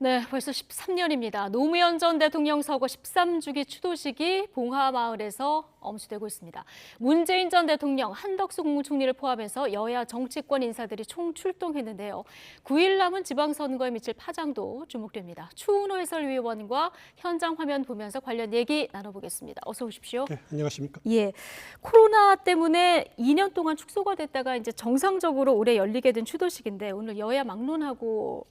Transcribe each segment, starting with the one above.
네, 벌써 13년입니다. 노무현 전 대통령 서거 13주기 추도식이 봉하마을에서 엄수되고 있습니다. 문재인 전 대통령, 한덕수 국무총리를 포함해서 여야 정치권 인사들이 총출동했는데요. 9일 남은 지방선거에 미칠 파장도 주목됩니다. 추은호 해설위원과 현장 화면 보면서 관련 얘기 나눠보겠습니다. 어서 오십시오. 네, 안녕하십니까? 예, 코로나 때문에 2년 동안 축소가 됐다가 이제 정상적으로 올해 열리게 된 추도식인데 오늘 여야 막론하고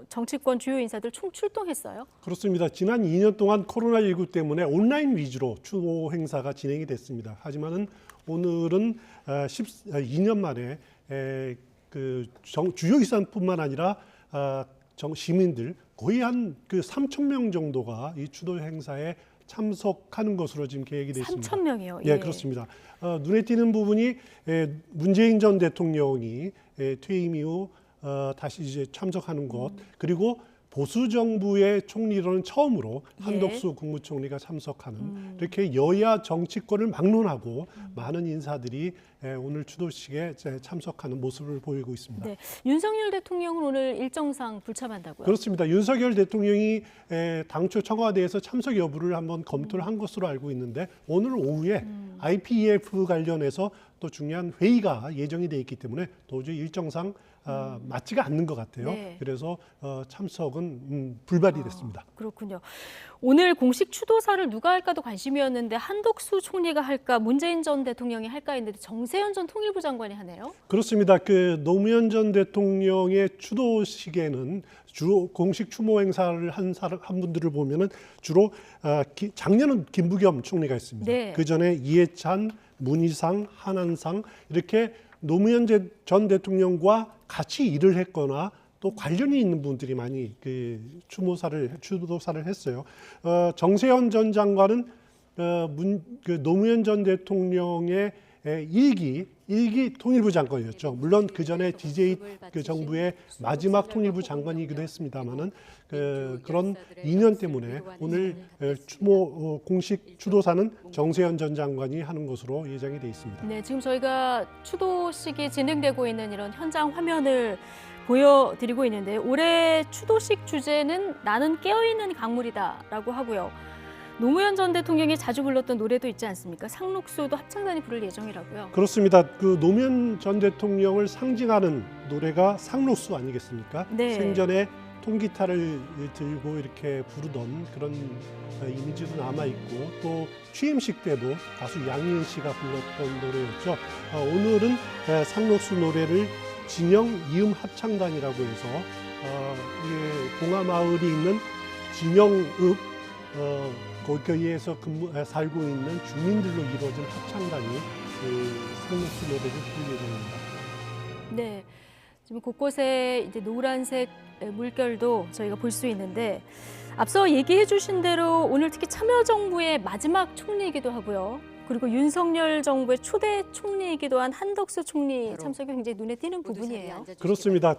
정치권 주요 인사들 총출동했어요. 그렇습니다. 지난 2년 동안 코로나19 때문에 온라인 위주로 추모 행사가 진행이 됐습니다. 하지만은 오늘은 2년 만에 주요 기관뿐만 아니라 시민들 거의 한 3천 명 정도가 이 추도 행사에 참석하는 것으로 지금 계획이 되어 있습니다. 3천 명이요? 예, 그렇습니다. 눈에 띄는 부분이 문재인 전 대통령이 퇴임 이후 다시 이제 참석하는 것, 그리고 보수 정부의 총리로는 처음으로 한덕수 국무총리가 참석하는 이렇게 여야 정치권을 막론하고 많은 인사들이 오늘 추도식에 참석하는 모습을 보이고 있습니다. 네, 윤석열 대통령은 오늘 일정상 불참한다고요? 그렇습니다. 윤석열 대통령이 당초 청와대에서 참석 여부를 한번 검토를 한 것으로 알고 있는데 오늘 오후에 IPEF 관련해서 또 중요한 회의가 예정이 돼 있기 때문에 도저히 일정상 맞지가 않는 것 같아요. 네. 그래서 참석은 불발이 됐습니다. 그렇군요. 오늘 공식 추도사를 누가 할까도 관심이었는데 한덕수 총리가 할까, 문재인 전 대통령이 할까 했는데 정세현 전 통일부 장관이 하네요. 그렇습니다. 노무현 전 대통령의 추도식에는 주로 공식 추모 행사를 한 분들을 보면은 주로 작년은 김부겸 총리가 있습니다. 네. 그 전에 이해찬, 문희상, 한한상 이렇게 노무현 전 대통령과 같이 일을 했거나 또 관련이 있는 분들이 많이 추도사를 했어요. 정세현 전 장관은 노무현 전 대통령의 일기 통일부 장관이었죠. 물론 그 전에 DJ 정부의 마지막 통일부 장관이기도 했습니다만은 그런 인연 때문에 오늘 공식 추도사는 정세현 전 장관이 하는 것으로 예정이 돼 있습니다. 네, 지금 저희가 추도식이 진행되고 있는 이런 현장 화면을 보여드리고 있는데 올해 추도식 주제는 나는 깨어있는 강물이다라고 하고요. 노무현 전 대통령이 자주 불렀던 노래도 있지 않습니까? 상록수도 합창단이 부를 예정이라고요. 그렇습니다. 노무현 전 대통령을 상징하는 노래가 상록수 아니겠습니까? 네. 생전에 통기타를 들고 이렇게 부르던 그런 이미지도 남아있고 또 취임식 때도 가수 양희은 씨가 불렀던 노래였죠. 오늘은 상록수 노래를 진영 이음 합창단이라고 해서 봉하마을이 있는 진영읍 거기에서 살고 있는 주민들로 이루어진 합창단이 상록수 노래를 부를 예정입니다. 네, 지금 곳곳에 이제 노란색 물결도 저희가 볼 수 있는데 앞서 얘기해 주신 대로 오늘 특히 참여정부의 마지막 총리이기도 하고요. 그리고 윤석열 정부의 초대 총리이기도 한 한덕수 총리 참석이 굉장히 눈에 띄는 부분이에요. 그렇습니다.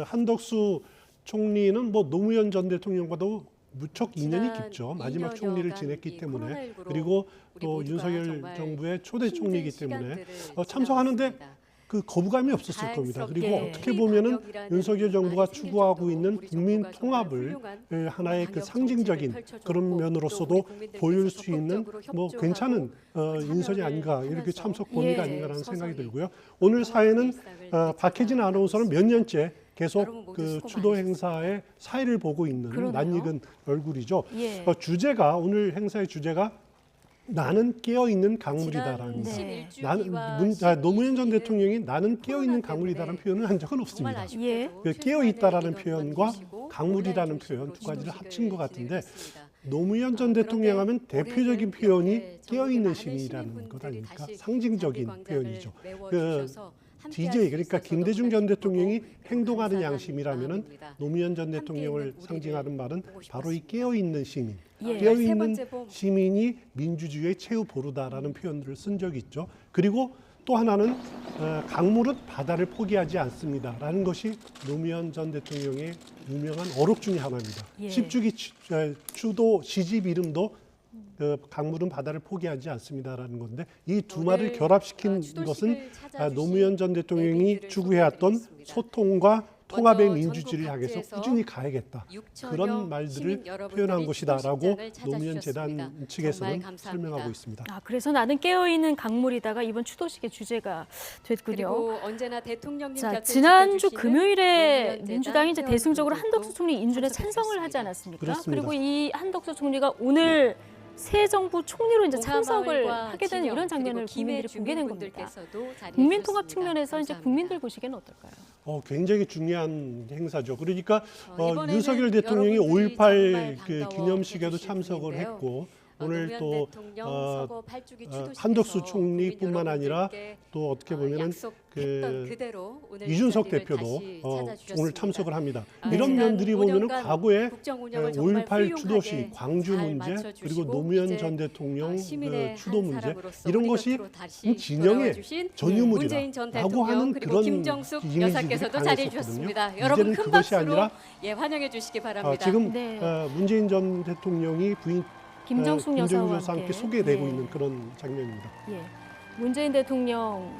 한덕수 총리는 노무현 전 대통령과도 무척 인연이 깊죠. 마지막 총리를 지냈기 때문에 그리고 또 윤석열 정부의 초대 총리이기 때문에 참석하는데 거부감이 없었을 겁니다. 그리고 어떻게 보면은 윤석열 정부가 추구하고 있는 국민 통합을 하나의 상징적인 그런 면으로서도 보일 수 있는 괜찮은 인선이 아닌가 이렇게 참석 범위가 아닌가라는 생각이 들고요. 오늘 사회는 박혜진 아나운서는 몇 년째 계속 추도 행사의 사회를 보고 있는 낯익은 얼굴이죠. 오늘 행사의 주제가 나는 깨어있는 강물이다라는 노무현 전 대통령이 나는 깨어있는 강물이다라는 표현을 한 적은 없습니다. 깨어있다라는 표현과 강물이라는 표현 두 가지를 합친 것 같은데 노무현 전 대통령 하면 대표적인 표현이 깨어있는 시민이라는 것 아닙니까? 상징적인 표현이죠. DJ 그러니까 김대중 전 대통령이 행동하는 양심이라면은 노무현 전 대통령을 상징하는 말은 바로 이 깨어있는 시민, 깨어있는 시민이 민주주의의 최후 보루다라는 표현들을 쓴 적이 있죠. 그리고 또 하나는 강물은 바다를 포기하지 않습니다라는 것이 노무현 전 대통령의 유명한 어록 중에 하나입니다. 10주기 추도 시집 이름도 강물은 바다를 포기하지 않습니다라는 건데 이 두 말을 결합시킨 것은 노무현 전 대통령이 추구해왔던 소통과 통합의 민주주의를 향해서 꾸준히 가야겠다. 그런 말들을 표현한 것이다라고 노무현 재단 측에서는 설명하고 있습니다. 그래서 나는 깨어있는 강물이다가 이번 추도식의 주제가 됐군요. 그리고 언제나 대통령님 자, 곁에 지난주 지켜주시는 금요일에 노무현 민주당이 이제 재단 대승적으로 회원분들도 한덕수 총리 인준에 찬성을 하지 참석했습니다. 않았습니까? 그렇습니다. 그리고 이 한덕수 총리가 오늘 새 정부 총리로 이제 참석을 봉하마을과 하게 되는 진영, 이런 장면을 그리고 김해 국민들이 보게 된 겁니다. 주민분들께서도 자리해 국민 통합 주셨습니다. 측면에서 이제 감사합니다. 국민들 보시기에는 어떨까요? 굉장히 중요한 행사죠. 그러니까 이번에는 윤석열 대통령이 여러분들이 5.18 정말 그 반가워해 기념식에도 주실 참석을 분인데요. 했고 오늘 노무현 또 대통령 서거 8주기 추도식에서 한덕수 총리뿐만 국민 아니라 여러분들께 또 어떻게 보면은 약속했던 그대로 오늘 이준석 이 자리를 대표도 다시 찾아주셨습니다. 오늘 참석을 합니다. 네. 이런 지난 면들이 보면은 5년간 과거에 국정 운영을 정말 5.18 훌륭하게 추도식, 광주 잘 문제 맞춰주시고 그리고 노무현 이제 전 대통령 시민의 그 추도 한 문제 사람으로서 이런 우리 것이 곁으로 다시 진영의 돌아와주신 문재인 전 전유물이라고 대통령 하는 그리고 그런 김정숙 이미지들이 여사께서도 자리해 강했었거든요. 주셨습니다. 여러분 이제는 큰 그것이 박수로 아니라 환영해 주시기 바랍니다. 지금 네. 문재인 전 대통령이 부인 김정숙 여사와 여사와 함께 함께 소개되고 예. 있는 그런 장면입니다. 예. 문재인 대통령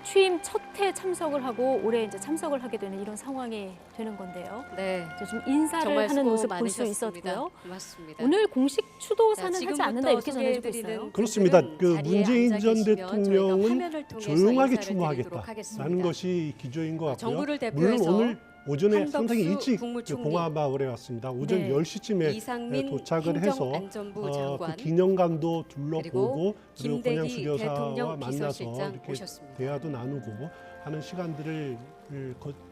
취임 첫 해 참석을 하고 올해 이제 참석을 하게 되는 이런 상황이 되는 건데요. 네. 이제 좀 인사를 정말 하는 수고 모습 볼 수 많으셨습니다. 있었고요. 고맙습니다. 오늘 공식 추도사는 자, 하지 지금부터 않는다 이렇게 전해지고 소개해드리는 있어요. 그렇습니다. 분들은 그 자리에 문재인 앉아 전 계시면 대통령은 저희가 화면을 통해서 조용하게 인사를 드리도록 추모하겠다라는 하겠습니다. 것이 기조인 것 같고요. 정부를 물론 대표해서 오늘 오전에 한덕수 상당히 일찍 국무총리, 봉화마을에 왔습니다. 오전 네. 10시쯤에 이상민 도착을 해서 행정안전부 그 장관 기념관도 둘러보고 그리고 그리고 김대기 권양수 교사와 대통령 만나서 비서실장 이렇게 오셨습니다. 대화도 나누고 하는 시간들을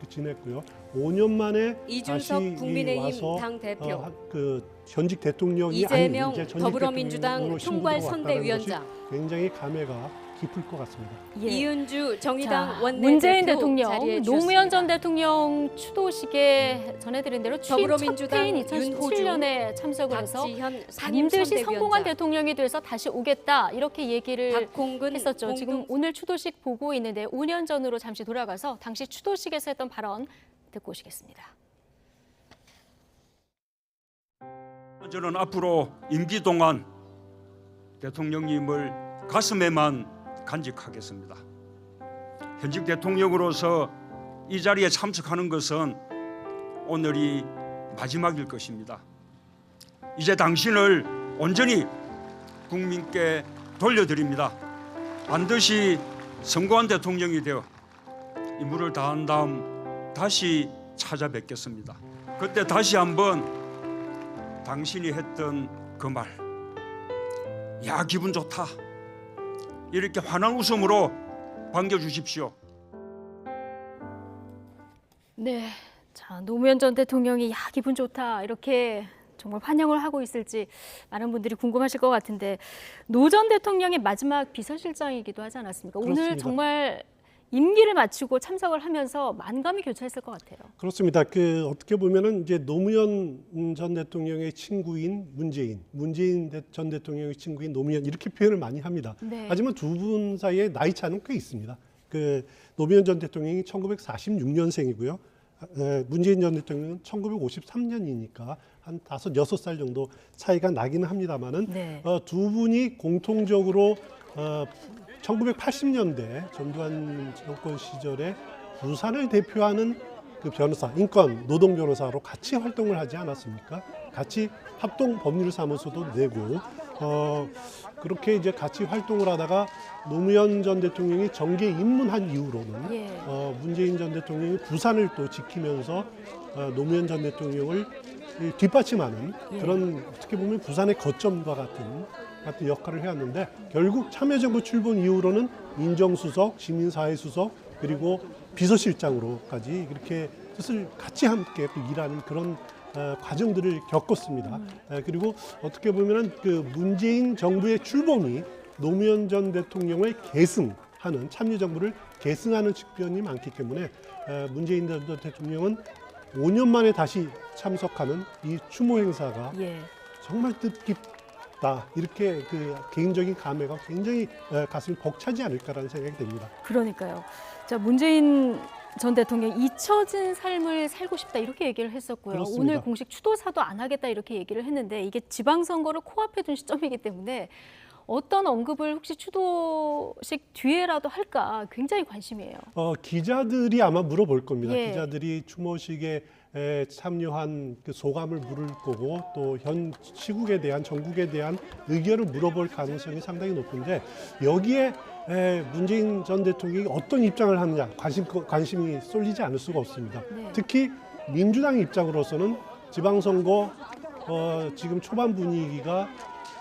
지냈고요. 5년 만에 이준석 다시 국민의힘 와서 당 대표, 그 전직 대통령이 이재명 아닌 이제 전직 더불어민주당 대통령으로 총괄 신분으로 왔다는 선대위원장, 것이 굉장히 감회가 깊을 것 같습니다. 예. 이은주 정의당 자, 원내대표 문재인 대통령, 자리해 노무현 전 주셨습니다. 대통령 추도식에 전해드린 대로 취임 첫 더불어민주당 해인 2017년에 참석을 해서 박지현 반드시 성공한 상임선대위원장, 대통령이 돼서 다시 오겠다 이렇게 얘기를 박홍근 했었죠. 지금 공동 오늘 추도식 보고 있는데 5년 전으로 잠시 돌아가서 당시 추도식에서 했던 발언 듣고 오시겠습니다. 저는 앞으로 임기 동안 대통령님을 가슴에만 간직하겠습니다. 현직 대통령으로서 이 자리에 참석하는 것은 오늘이 마지막일 것입니다. 이제 당신을 온전히 국민께 돌려드립니다. 반드시 성공한 대통령이 되어 임무를 다한 다음 다시 찾아뵙겠습니다. 그때 다시 한번 당신이 했던 그 말, 야 기분 좋다, 이렇게 환한 웃음으로 반겨주십시오. 네, 자 노무현 전 대통령이 야 기분 좋다 이렇게 정말 환영을 하고 있을지 많은 분들이 궁금하실 것 같은데 노 전 대통령의 마지막 비서실장이기도 하지 않았습니까? 오늘 그렇습니다. 정말 임기를 마치고 참석을 하면서 만감이 교차했을 것 같아요. 그렇습니다. 그 어떻게 보면은 이제 노무현 전 대통령의 친구인 문재인 전 대통령의 친구인 노무현 이렇게 표현을 많이 합니다. 네. 하지만 두 분 사이에 나이 차는 꽤 있습니다. 그 노무현 전 대통령이 1946년생이고요. 문재인 전 대통령은 1953년이니까 한 5, 6살 정도 차이가 나기는 합니다만은 네. 두 분이 공통적으로 1980년대 전두환 정권 시절에 부산을 대표하는 그 변호사, 인권 노동 변호사로 같이 활동을 하지 않았습니까? 같이 합동 법률사무소도 내고 그렇게 이제 같이 활동을 하다가 노무현 전 대통령이 정계 입문한 이후로는 예. 문재인 전 대통령이 부산을 또 지키면서 노무현 전 대통령을 뒷받침하는 그런 어떻게 보면 부산의 거점과 같은 역할을 해왔는데 결국 참여정부 출범 이후로는 민정수석, 시민사회수석 그리고 비서실장으로까지 이렇게 뜻을 같이 함께 또 일하는 그런 과정들을 겪었습니다. 그리고 어떻게 보면은 그 문재인 정부의 출범이 노무현 전 대통령을 계승하는 참여정부를 계승하는 측면이 많기 때문에 문재인 전 대통령은 5년 만에 다시 참석하는 이 추모 행사가 예. 정말 뜻깊다 이렇게 그 개인적인 감회가 굉장히 가슴이 벅차지 않을까라는 생각이 듭니다. 그러니까요. 자 문재인 전 대통령 잊혀진 삶을 살고 싶다 이렇게 얘기를 했었고요. 그렇습니다. 오늘 공식 추도사도 안 하겠다 이렇게 얘기를 했는데 이게 지방선거를 코앞에 둔 시점이기 때문에 어떤 언급을 혹시 추도식 뒤에라도 할까 굉장히 관심이에요. 기자들이 아마 물어볼 겁니다. 예. 기자들이 추모식에 참여한 그 소감을 물을 거고 또 현 시국에 대한 전국에 대한 의견을 물어볼 가능성이 상당히 높은데 여기에 문재인 전 대통령이 어떤 입장을 하느냐 관심이 쏠리지 않을 수가 없습니다. 네. 특히 민주당 입장으로서는 지방선거 지금 초반 분위기가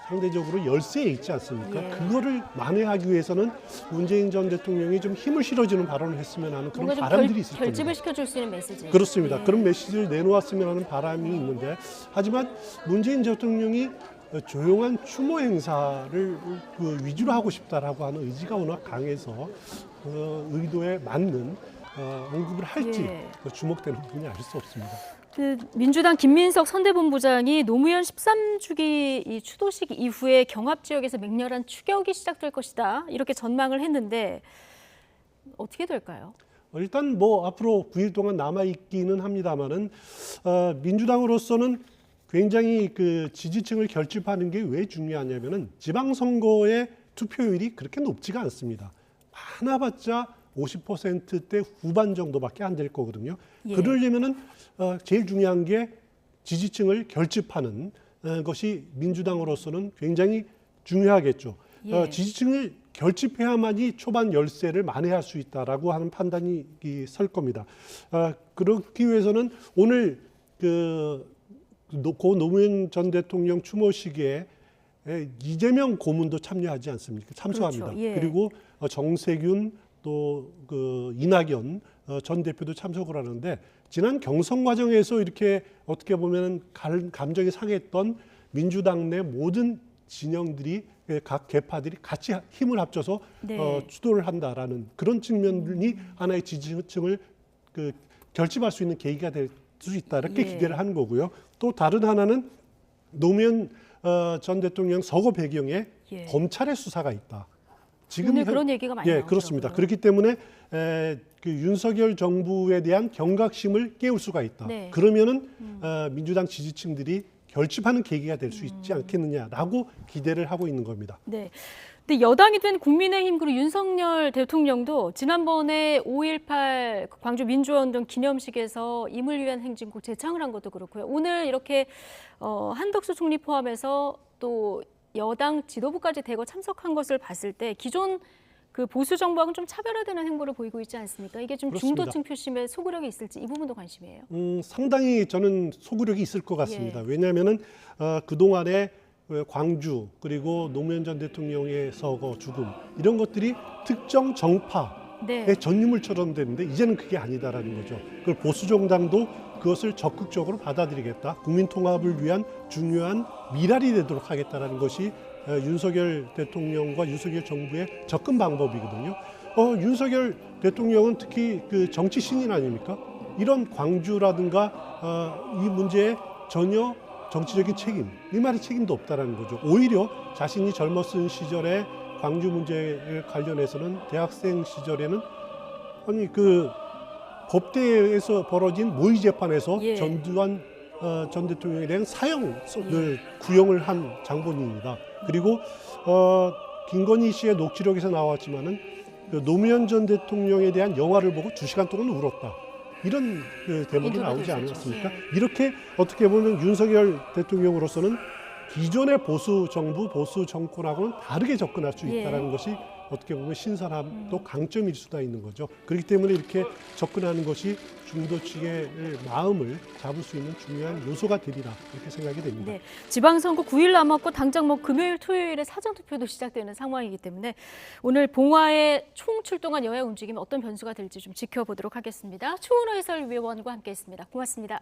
상대적으로 열세에 있지 않습니까? 예. 그거를 만회하기 위해서는 문재인 전 대통령이 좀 힘을 실어주는 발언을 했으면 하는 그런 뭔가 좀 바람들이 있을 겁니다. 결집을 시켜줄 수 있는 메시지. 그렇습니다. 예. 그런 메시지를 내놓았으면 하는 바람이 있는데 하지만 문재인 대통령이 조용한 추모 행사를 그 위주로 하고 싶다라고 하는 의지가 워낙 강해서 의도에 맞는 언급을 할지 예. 주목되는 부분이 아닐 수 없습니다. 그 민주당 김민석 선대본부장이 노무현 13주기 이 추도식 이후에 경합 지역에서 맹렬한 추격이 시작될 것이다 이렇게 전망을 했는데 어떻게 될까요? 일단 뭐 앞으로 9일 동안 남아 있기는 합니다만은 민주당으로서는 굉장히 그 지지층을 결집하는 게 왜 중요하냐면은 지방선거의 투표율이 그렇게 높지가 않습니다. 많아봤자 50%대 후반 정도밖에 안 될 거거든요. 예. 그러려면은 제일 중요한 게 지지층을 결집하는 것이 민주당으로서는 굉장히 중요하겠죠. 예. 지지층을 결집해야만이 초반 열세를 만회할 수 있다라고 하는 판단이 설 겁니다. 그렇기 위해서는 오늘 고 노무현 전 대통령 추모식에 이재명 고문도 참여하지 않습니까? 참석합니다. 그렇죠. 예. 그리고 정세균 또 그 이낙연 전 대표도 참석을 하는데 지난 경선 과정에서 이렇게 어떻게 보면 감정이 상했던 민주당 내 모든 진영들이 각 계파들이 같이 힘을 합쳐서 네. 추도를 한다라는 그런 측면이 하나의 지지층을 결집할 수 있는 계기가 될 수 있다 이렇게 예. 기대를 하는 거고요. 또 다른 하나는 노무현 전 대통령 서거 배경에 예. 검찰의 수사가 있다. 오늘 그런 얘기가 많이 나오더라고요. 그렇습니다. 그렇기 때문에 그 윤석열 정부에 대한 경각심을 깨울 수가 있다. 네. 그러면은 민주당 지지층들이 결집하는 계기가 될 수 있지 않겠느냐라고 기대를 하고 있는 겁니다. 네. 근데 여당이 된 국민의힘 그리고 윤석열 대통령도 지난번에 5.18 광주 민주화운동 기념식에서 임을 위한 행진곡 제창을 한 것도 그렇고요. 오늘 이렇게 한덕수 총리 포함해서 또 여당 지도부까지 대거 참석한 것을 봤을 때 기존 그 보수 정부하고는 좀 차별화되는 행보를 보이고 있지 않습니까? 이게 좀 그렇습니다. 중도층 표심에 소구력이 있을지 이 부분도 관심이에요. 상당히 저는 소구력이 있을 것 같습니다. 예. 왜냐하면은 그동안에 광주 그리고 노무현 전 대통령의 서거 죽음 이런 것들이 특정 정파의 네. 전유물처럼 되는데 이제는 그게 아니다라는 거죠. 그걸 보수 정당도 그것을 적극적으로 받아들이겠다. 국민 통합을 위한 중요한 미랄이 되도록 하겠다라는 것이 윤석열 대통령과 윤석열 정부의 접근 방법이거든요. 윤석열 대통령은 특히 그 정치 신인 아닙니까? 이런 광주라든가 이 문제에 전혀 정치적인 책임, 이 말이 책임도 없다라는 거죠. 오히려 자신이 젊었을 시절에 광주 문제에 관련해서는 대학생 시절에는 아니 그 법대에서 벌어진 모의 재판에서 예. 전두환 전 대통령에 대한 사형을 구형을 한 장본인입니다. 그리고 김건희 씨의 녹취록에서 나왔지만은 그 노무현 전 대통령에 대한 영화를 보고 2시간 동안 울었다. 이런 그 대목이 인터뷰도 나오지 있었죠. 않았습니까? 예. 이렇게 어떻게 보면 윤석열 대통령으로서는 기존의 보수 정부, 보수 정권하고는 다르게 접근할 수 예. 있다는 것이 어떻게 보면 신선함 또 강점일 수가 있는 거죠. 그렇기 때문에 이렇게 접근하는 것이 중도층의 마음을 잡을 수 있는 중요한 요소가 되리라 이렇게 생각이 됩니다. 네, 지방선거 9일 남았고 당장 뭐 금요일, 토요일에 사전투표도 시작되는 상황이기 때문에 오늘 봉화에 총출동한 여야 움직임 어떤 변수가 될지 좀 지켜보도록 하겠습니다. 추은호 해설위원과 함께했습니다. 고맙습니다.